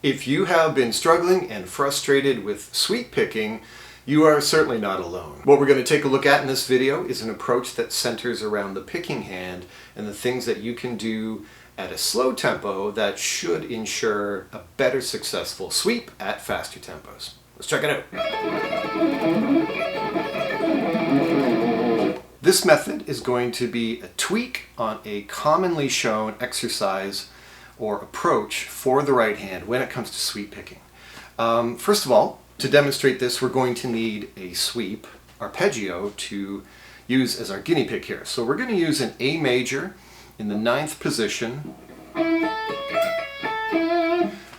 If you have been struggling and frustrated with sweep picking, you are certainly not alone. What we're going to take a look at in this video is an approach that centers around the picking hand and the things that you can do at a slow tempo that should ensure a better successful sweep at faster tempos. Let's check it out. This method is going to be a tweak on a commonly shown exercise or approach for the right hand when it comes to sweep picking. First of all, to demonstrate this, we're going to need a sweep arpeggio to use as our guinea pig here. So we're going to use an A major in the 9th position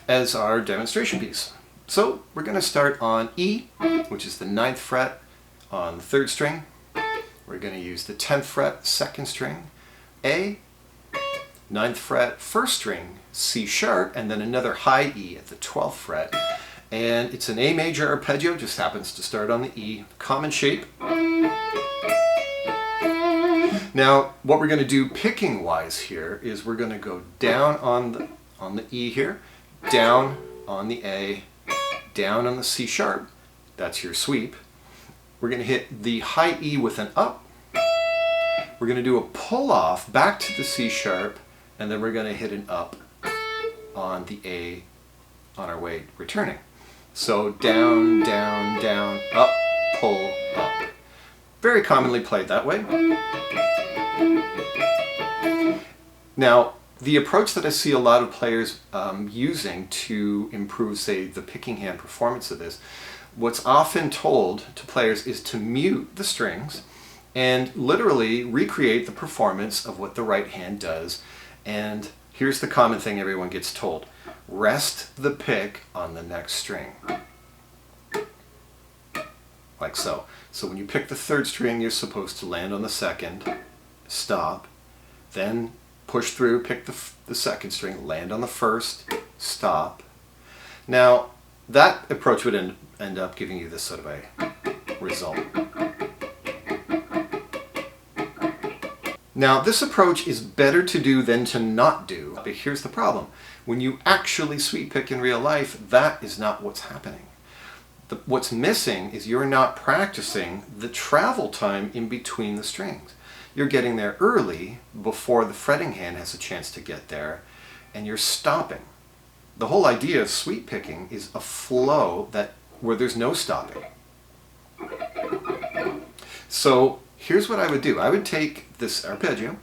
as our demonstration piece. So we're going to start on E, which is the 9th fret on the 3rd string. We're going to use the 10th fret, 2nd string, A, 9th fret, 1st string, C sharp, and then another high E at the 12th fret. And it's an A major arpeggio, just happens to start on the E, common shape. Now, what we're going to do picking wise here is we're going to go down on the E here, down on the A, down on the C sharp. That's your sweep. We're going to hit the high E with an up. We're going to do a pull off back to the C sharp, and then we're going to hit an up on the A on our way returning. So down, down, down, up, pull, up. Very commonly played that way. Now, the approach that I see a lot of players using to improve, say, the picking hand performance of this, what's often told to players is to mute the strings and literally recreate the performance of what the right hand does. And here's the common thing everyone gets told. Rest the pick on the next string. Like so. So when you pick the 3rd string, you're supposed to land on the 2nd, stop, then push through, pick the 2nd string, land on the 1st, stop. Now, that approach would end up giving you this sort of a result. Now, this approach is better to do than to not do, but here's the problem. When you actually sweep pick in real life, that is not what's happening. What's missing is you're not practicing the travel time in between the strings. You're getting there early before the fretting hand has a chance to get there, and you're stopping. The whole idea of sweep picking is a flow where there's no stopping. So here's what I would do. I would take this arpeggio,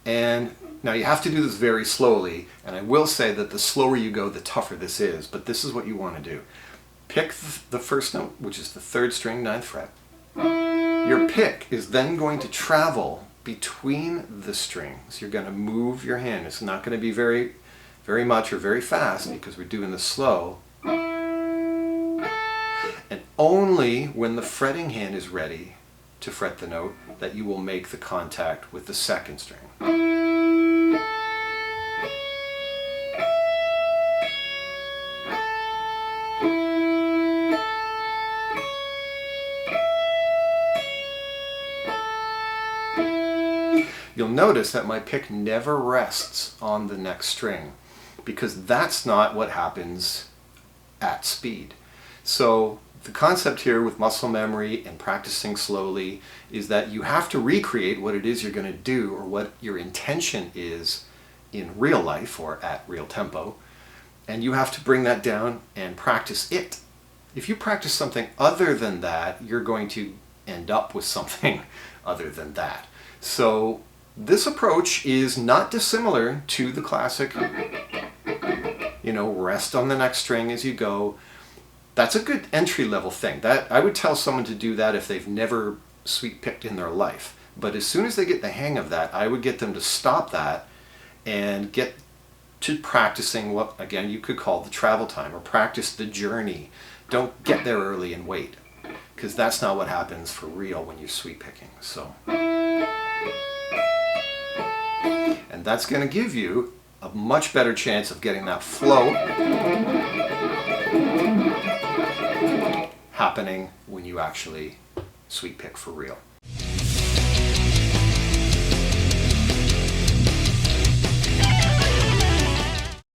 and now you have to do this very slowly, and I will say that the slower you go, the tougher this is, but this is what you want to do. Pick the 1st note, which is the 3rd string, 9th fret. Your pick is then going to travel between the strings. You're going to move your hand. It's not going to be very, very much or very fast because we're doing this slow. And only when the fretting hand is ready to fret the note that you will make the contact with the 2nd string. You'll notice that my pick never rests on the next string because that's not what happens at speed. So the concept here with muscle memory and practicing slowly is that you have to recreate what it is you're going to do or what your intention is in real life or at real tempo, and you have to bring that down and practice it. If you practice something other than that, you're going to end up with something other than that. So this approach is not dissimilar to the classic, rest on the next string as you go. That's a good entry-level thing. That I would tell someone to do that if they've never sweep picked in their life. But as soon as they get the hang of that, I would get them to stop that and get to practicing what, again, you could call the travel time, or practice the journey. Don't get there early and wait, because that's not what happens for real when you're sweep picking. So, and that's going to give you a much better chance of getting that flow happening when you actually sweep pick for real.